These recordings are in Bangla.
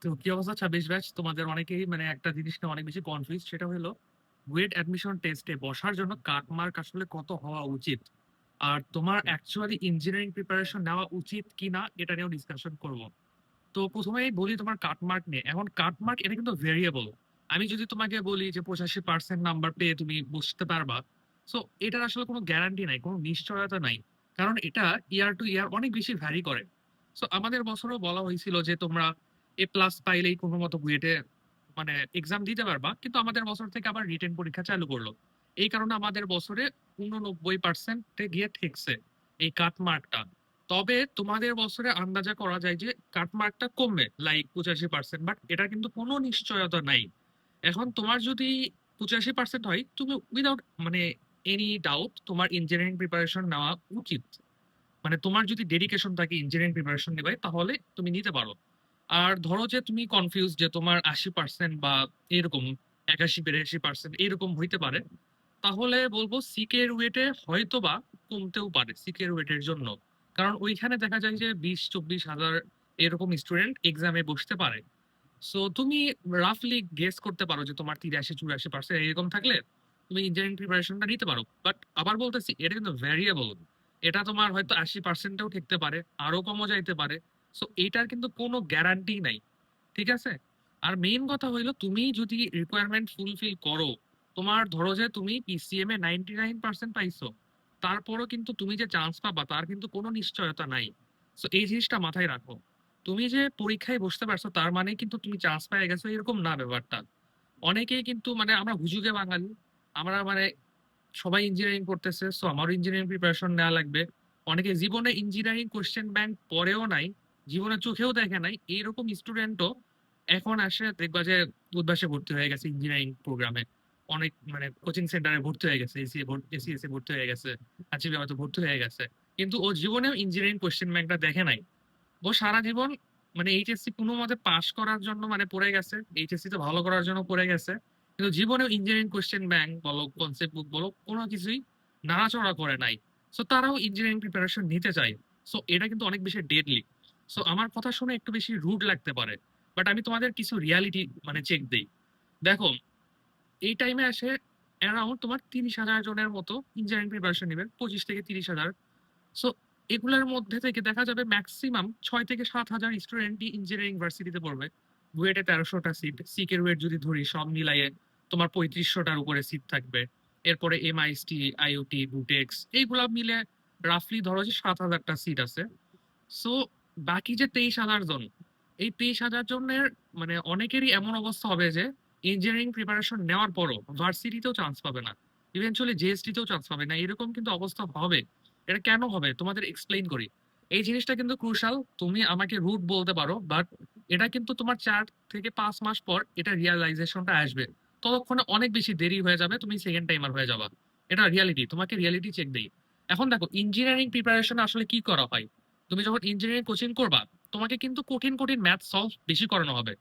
তো কি অবস্থা 26 ব্যাচ? তোমাদের অনেকেই মানে একটা জিনিস নিয়ে অনেক বেশি কনফিউজ, সেটা হলো বুয়েট অ্যাডমিশন টেস্টে বসার জন্য কাট মার্ক আসলে কত হওয়া উচিত, আর তোমার অ্যাকচুয়ালি ইঞ্জিনিয়ারিং প্রিপারেশন নেওয়া উচিত কিনা এটা নিয়েও ডিসকাশন করব। তো প্রথমেই বলি তোমার কাট মার্ক নিয়ে। এখন কাট মার্ক এটা কিন্তু ভেরিয়েবল। আমি যদি তোমাকে বলি যে 85% নাম্বার পেয়ে তুমি বসতে পারবা, সো এটার আসলে কোনো গ্যারান্টি নাই, কোনো নিশ্চয়তা নাই, কারণ এটা ইয়ার টু ইয়ার অনেক বেশি ভ্যারি করে। সো আমাদের বছরও বলা হয়েছিল যে তোমরা A+ পাইলেই কোনো মতো বুয়েটে মানে এক্সাম দিতে পারবা, কিন্তু আমাদের বছর থেকে আবার রিটেন পরীক্ষা চালু করলো। এই কারণে আমাদের বছরে 89% গিয়ে ঠেকছে এই কাট মার্কটা। তবে তোমাদের বছরে আন্দাজা করা যায় যে কাটমার্কটা কমবে লাইক 85%, বাট এটা কিন্তু কোনো নিশ্চয়তা নাই। এখন তোমার যদি 85% হয়, তুমি উইদাউট মানে এনি ডাউট তোমার ইঞ্জিনিয়ারিং প্রিপারেশন নেওয়া উচিত। মানে তোমার যদি ডেডিকেশন থাকে ইঞ্জিনিয়ারিং প্রিপারেশন নেবে, তাহলে তুমি নিতে পারো। আর ধরো যে তুমি কনফিউজ যে তোমার 80% বা এরকম 81-82% এরকম হইতে পারে, তাহলে বলবো সিকের ওয়েটে হয়তো বা কমতেও পারে সিকের ওয়েটের জন্য। কারণ ওইখানে দেখা যায় যে 20-24 হাজার এরকম স্টুডেন্ট এক্সামে বসতে পারে। সো তুমি রাফলি গেস করতে পারো যে তোমার 83-84% এরকম থাকলে তুমি ইঞ্জিনিয়ারিং প্রিপারেশনটা নিতে পারো। বাট আবার বলতেছি, এটা কিন্তু ভ্যারিয়েবল। এটা তোমার হয়তো 80%ও ঠেকতে পারে, আরো কমও যাইতে পারে। সো এইটার কিন্তু কোনো গ্যারান্টি নাই, ঠিক আছে? আর মেইন কথা হইলো, তুমি যদি রিকোয়ারমেন্ট ফুলফিল করো, তোমার ধরো যে তুমি পিসিএম এ 99% পাইছো, তারপরও কিন্তু তুমি যে চান্স পাবা তার কিন্তু কোনো নিশ্চয়তা নাই। সো এই জিনিসটা মাথায় রাখো। তুমি যে পরীক্ষায় বসতে পারছো তার মানে কিন্তু তুমি চান্স পেয়ে গেছো এরকম না ব্যাপারটা। অনেকেই কিন্তু মানে আমরা হুজুগে বাঙালি, আমরা মানে সবাই ইঞ্জিনিয়ারিং করতেছে, সো আমারও ইঞ্জিনিয়ারিং প্রিপারেশন নেওয়া লাগবে। অনেকে জীবনে ইঞ্জিনিয়ারিং কোশ্চেন ব্যাংক পড়েও নাই, জীবনে চোখেও দেখে নাই, এইরকম স্টুডেন্টও এখন আসে দেখবা যে উদ্ভাসে ভর্তি হয়ে গেছে ইঞ্জিনিয়ারিং প্রোগ্রামে। অনেক মানে কোচিং সেন্টারে ভর্তি হয়ে গেছে, এসিএসএ ভর্তি হয়ে গেছে, আচিভে হয়তো ভর্তি হয়ে গেছে, কিন্তু ও জীবনেও ইঞ্জিনিয়ারিং কোশ্চেন ব্যাংকটা দেখে নাই। ও সারা জীবন মানে এইচএসসি কোনো মতে পাশ করার জন্য মানে পড়ে গেছে, এইচএসসি তে ভালো করার জন্য পড়ে গেছে, কিন্তু জীবনেও ইঞ্জিনিয়ারিং কোশ্চেন ব্যাংক বলো, কনসেপ্ট বুক বলো, কোনো কিছুই নাড়াচড়া করে নাই। সো তারাও ইঞ্জিনিয়ারিং প্রিপারেশন নিতে চায়। সো এটা কিন্তু অনেক বেশি ডেডলি। সো আমার কথা শুনে একটু বেশি রুড লাগতে পারে, বাট আমি তোমাদের কিছু রিয়ালিটি মানে চেক দেই। দেখো, এই টাইমে আসে অ্যারাউন্ড তোমার 30,000 জনের মতো ইঞ্জিনিয়ারিং প্রিপারেশন নেবে, 25 থেকে 30,000। সো এগুলোর মধ্যে থেকে দেখা যাবে ম্যাক্সিমাম 6 থেকে 7 হাজার স্টুডেন্টই ইঞ্জিনিয়ারিং ভার্সিটিতে পড়বে। বুয়েটে 1300টা সিট, সিকের ওয়েট যদি ধরি সব মিলাইয়ে তোমার 3500টার উপরে সিট থাকবে। এরপরে এমআইএসটি, আইওটি, বুটেক্স এইগুলা মিলে রাফলি ধরো যে 7,000টা সিট আছে। সো বাকি যে 23,000 জন, এই 23,000 জনের মানে অনেকেরই এমন অবস্থা হবে যে ইঞ্জিনিয়ারিং প্রিপারেশন নেওয়ার পরও ভার্সিটিতেও চান্স পাবে না, ইভেনচুয়ালি জিএসটিতেও চান্স পাবে না, এরকম কিন্তু অবস্থা হবে। এটা কেন হবে তোমাদের এক্সপ্লেইন করি। এই জিনিসটা কিন্তু ক্রুশাল। তুমি আমাকে রুট বলতে পারো, বাট এটা কিন্তু তোমার 4 থেকে 5 মাস পর এটা রিয়ালাইজেশনটা আসবে। ততক্ষণে অনেক বেশি দেরি হয়ে যাবে, তুমি সেকেন্ড টাইমার হয়ে যাবা। এটা রিয়ালিটি, তোমাকে রিয়ালিটি চেক দেই। এখন দেখো ইঞ্জিনিয়ারিং প্রিপারেশন আসলে কি করা হয়। তুমি যখন ইঞ্জিনিয়ারিং কোচিং করবা, তোমাকে কিন্তু কঠিন কঠিন ম্যাথ সলভ বেশি করানো হবে।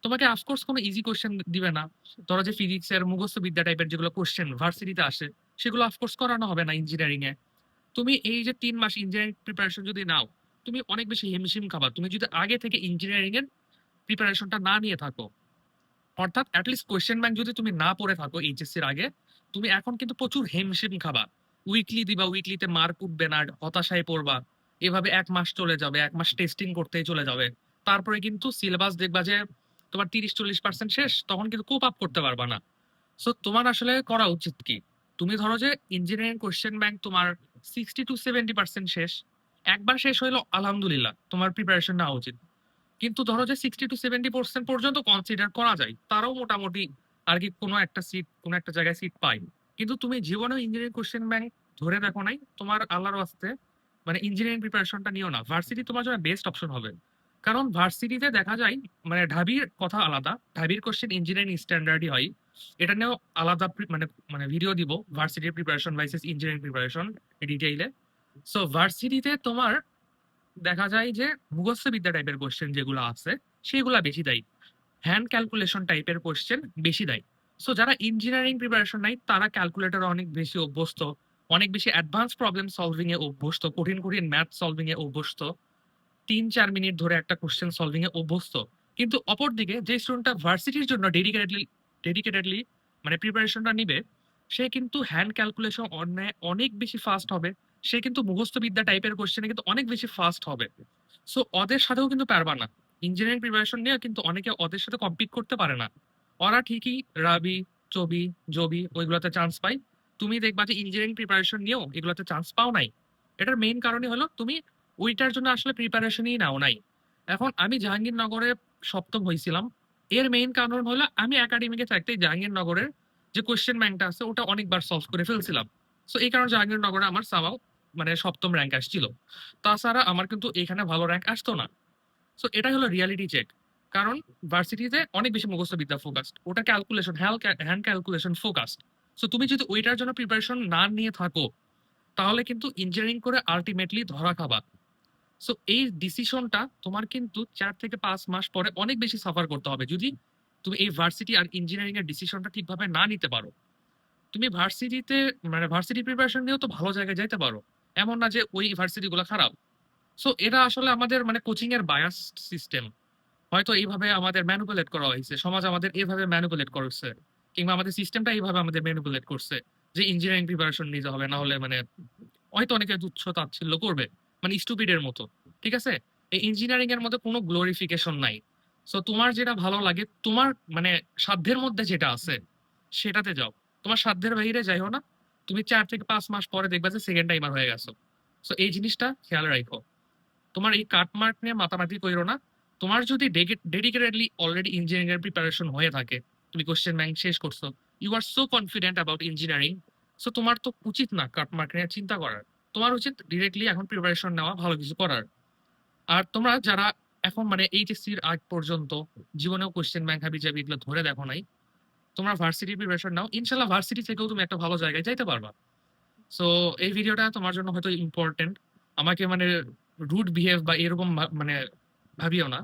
তোমাকে অফকোর্স কোনো ইজি কোশ্চেন দিবে না। ধরো যে ফিজিক্স এর মুখস্থ বিদ্যা টাইপের যেগুলো কোশ্চেন ভার্সিটিতে আসে, সেগুলো অফকোর্স করানো হবে না ইঞ্জিনিয়ারিং এ। তুমি এই যে 3 মাস ইঞ্জিনিয়ারিং প্রিপারেশন যদি নাও, তুমি অনেক বেশি হিমশিম খাবা তুমি যদি আগে থেকে ইঞ্জিনিয়ারিং এর প্রিপারেশনটা না নিয়ে থাকো। অর্থাৎ অ্যাটলিস্ট কোয়েশ্চেন ব্যাংক যদি তুমি না পড়ে থাকো এইচএসসির আগে, তুমি এখন কিন্তু প্রচুর হিমশিম খাবা। উইকলি দিবা, উইকলিতে মার্ক উঠবে না, হতাশায় পড়বা। এভাবে 1 মাস চলে যাবে, 1 মাস টেস্টিং করতেই চলে যাবে। তারপরে কিন্তু সিলেবাস দেখবা যে তোমার 30-40% শেষ, তখন কিন্তু কোপ আপ করতে পারবা না। সো তোমার আসলে করা উচিত কি, তুমি ধরো যে ইঞ্জিনিয়ারিং কোয়েশ্চেন ব্যাংক তোমার 60-70% শেষ। একবার শেষ হইলো আলহামদুলিল্লাহ, তোমার প্রিপারেশন নেওয়া উচিত। কিন্তু ধরো যে 60-70% পর্যন্ত কনসিডার করা যায়, তারাও মোটামুটি আর কি কোনো একটা সিট, কোনো একটা জায়গায় সিট পাই। কিন্তু তুমি জীবনেও ইঞ্জিনিয়ারিং কোশ্চেন ব্যাংক ধরে দেখো নাই, তোমার আল্লাহর ওয়াস্তে মানে ইঞ্জিনিয়ারিং প্রিপারেশনটা নিও না। ভার্সিটি তোমার জন্য বেস্ট অপশন হবে। কারণ ভার্সিটিতে দেখা যায় মানে ঢাবির কথা আলাদা, ঢাবির কোশ্চেন ইঞ্জিনিয়ারিং স্ট্যান্ডার্ডই হয়। এটা নিয়েও আলাদা মানে মানে ভিডিও দিব, ভার্সিটির প্রিপারেশন ভার্সেস ইঞ্জিনিয়ারিং প্রিপারেশন ডিটেইলে। সো ভার্সিটিতে তোমার দেখা যায় যে মুখস্থ বিদ্যা টাইপের কোশ্চেন যেগুলো আছে সেগুলা বেশি দেয়, হ্যান্ড ক্যালকুলেশন টাইপের কোশ্চেন বেশি দেয়। সো যারা ইঞ্জিনিয়ারিং প্রিপারেশন নাই তারা ক্যালকুলেটর অনেক বেশি অভ্যস্ত, অনেক বেশি অ্যাডভান্স প্রবলেম সলভিং এ অভ্যস্ত, কঠিন কঠিন ম্যাথ সলভিং এ অভ্যস্ত, 3-4 মিনিট ধরে একটা কোশ্চেন সলভিং এ অভ্যস্ত। কিন্তু অপরদিকে যে স্টুডেন্টটা ভার্সিটির জন্য ডেডিকেটেডলি মানে প্রিপারেশনটা নিবে, সে কিন্তু হ্যান্ড ক্যালকুলেশন অনেক বেশি ফাস্ট হবে। সে কিন্তু মুখস্থ বিদ্যা টাইপের কোশ্চেনে কিন্তু অনেক বেশি ফাস্ট হবে। সো ওদের সাথেও কিন্তু পারবা না। ইঞ্জিনিয়ারিং প্রিপারেশন নিয়ে কিন্তু অনেকে ওদের সাথে কম্পিট করতে পারে না। ওরা ঠিকই রাবি, চবি, জবি ওইগুলোতে চান্স পায়। তুমি দেখবা যে ইঞ্জিনিয়ারিং প্রিপারেশন নিয়েও এগুলোতে চান্স পাও নাই। এটার মেইন কারণই হলো তুমি ওইটার জন্য আসলে প্রিপারেশনই নাও নাই। এখন আমি জাহাঙ্গীরনগরে সপ্তম হয়েছিলাম। এর মেইন কারণ হলো আমি একাডেমিকে থাকতে জাহাঙ্গীরনগরের যে কোশ্চেন ব্যাংকটা আছে ওটা অনেকবার সলভ করে ফেলছিলাম। সো এই কারণে জাহাঙ্গীরনগরে আমার সামাও মানে সপ্তম র্যাঙ্ক আসছিল। তাছাড়া আমার কিন্তু এখানে ভালো র্যাঙ্ক আসতো না। সো এটাই হলো রিয়ালিটি চেক। কারণ ভার্সিটিতে অনেক বেশি মুখস্থ বিদ্যা ফোকাসড, ওটা calculation hand calculation focused. So তুমি যদি ওইটার জন্য প্রিপারেশন না নিয়ে থাকো, তাহলে কিন্তু ইঞ্জিনিয়ারিং করে আলটিমেটলি ধরা খাবা। সো এই ডিসিশনটা তোমার কিন্তু 4 থেকে 5 মাস পরে অনেক বেশি সাফার করতে হবে যদি তুমি এই ভার্সিটি আর ইঞ্জিনিয়ারিং এর ডিসিশনটা ঠিকভাবে না নিতে পারো। তুমি ভার্সিটিতে মানে ভার্সিটি প্রিপারেশন নিয়েও তো ভালো জায়গায় যাইতে পারো। এমন না যে ওই ভার্সিটি গুলো খারাপ। সো এটা আসলে আমাদের মানে কোচিং এর বায়াস সিস্টেম। হয়তো এইভাবে আমাদের ম্যানিপুলেট করা হয়েছে, সমাজ আমাদের এইভাবে ম্যানিপুলেট করছে, কিংবা আমাদের সিস্টেমটা এইভাবে আমাদের ম্যানিপুলেট করছে যে ইঞ্জিনিয়ারিং প্রিপারেশন নিতে হবে, না হলে মানে হয়তো অনেকে তুচ্ছ তাচ্ছিল্য করবে, মানে স্টুপিডের মতো। ঠিক আছে, এই ইঞ্জিনিয়ারিং এর মধ্যে কোনো গ্লোরিফিকেশন নাই। সো তোমার যেটা ভালো লাগে, তোমার মানে সাধ্যের মধ্যে যেটা আছে সেটাতে যাও। তোমার সাধ্যের বাইরে যাইও না। তুমি 4 থেকে 5 মাস পরে দেখবা যে সেকেন্ড টাইমার হয়ে গেছো। সো এই জিনিসটা খেয়াল রাখো। তোমার এই কাটমার্ক নিয়ে মাতামাতি কইরো না। তোমার যদি ডেডিকেটেডলি অলরেডি ইঞ্জিনিয়ারিং এর প্রিপারেশন হয়ে থাকে, তুমি কোশ্চেন ব্যাংক শেষ করছো, you are so confident about engineering, so তোমার তো উচিত না কাটমার্ক নিয়ে চিন্তা করার। তোমার উচিত ডিরেক্টলি এখন প্রিপারেশন নেওয়া, ভালো কিছু করার। আর তোমরা যারা এখন মানে এইচএসসির আগ পর্যন্ত জীবনেও কোশ্চেন ব্যাংক হাবি জাবি এগুলো ধরে দেখো নাই, তোমরা ভার্সিটি প্রিপারেশন নাও, ইনশাল্লাহ ভার্সিটি থেকেও তুমি একটা ভালো জায়গায় যাইতে পারবা। সো এই ভিডিওটা তোমার জন্য হয়তো ইম্পর্টেন্ট। আমাকে মানে রুড বিহেভ বা এরকম মানে ভাবিও না।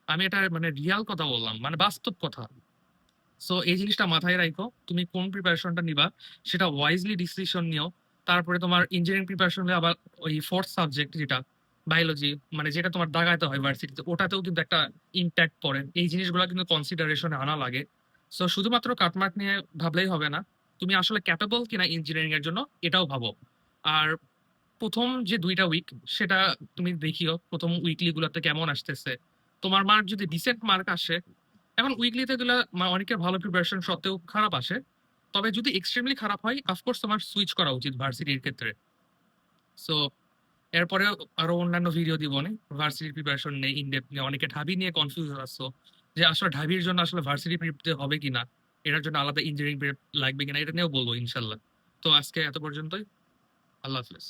আমি এটা মানে রিয়াল কথা বললাম, মানে বাস্তব কথা। সো এই জিনিসটা মাথায় রাখো, তুমি কোন প্রিপারেশনটা নিবা সেটা ওয়াইজলি ডিসিশন নিও। তারপরে তোমার ইঞ্জিনিয়ারিং প্রিপারেশন হলে আবার ওই ফোর্থ সাবজেক্ট যেটা বায়োলজি, মানে যেটা তোমার দাগাইতে হয় ভার্সিটিতে, ওটাতেও কিন্তু একটা ইম্প্যাক্ট পড়ে। এই জিনিসগুলো কিন্তু কনসিডারেশনে আনা লাগে। সো শুধুমাত্র কাটমার্ক নিয়ে ভাবলেই হবে না, তুমি আসলে ক্যাপেবল কিনা ইঞ্জিনিয়ারিং এর জন্য এটাও ভাবো। আর প্রথম যে 2টা উইক সেটা তুমি দেখিও প্রথম উইকলি গুলাতে কেমন আসতেছে। তোমার মার্ক যদি ডিসেন্ট মার্ক আসে, এখন উইকলিতে গুলা অনেকের ভালো প্রিপারেশন সত্ত্বেও খারাপ আসে, তবে যদি এক্সট্রিমলি খারাপ হয় অফকোর্স তোমার সুইচ করা উচিত ভার্সিটির ক্ষেত্রে। সো এরপরে আরো অন্যান্য ভিডিও দিব অনেক ভার্সিটি প্রিপারেশন নিয়ে, ইনডেপথ নিয়ে। অনেকে ঢাবি নিয়ে কনফিউজ আসছো যে আসলে ঢাবির জন্য আসলে ভার্সিটি প্রিপতে হবে কিনা, এটার জন্য আলাদা ইঞ্জিনিয়ারিং প্রেপ লাগবে কিনা, এটা নিয়েও বলবো ইনশাল্লাহ। তো আজকে এত পর্যন্তই। আল্লাহ হাফেজ।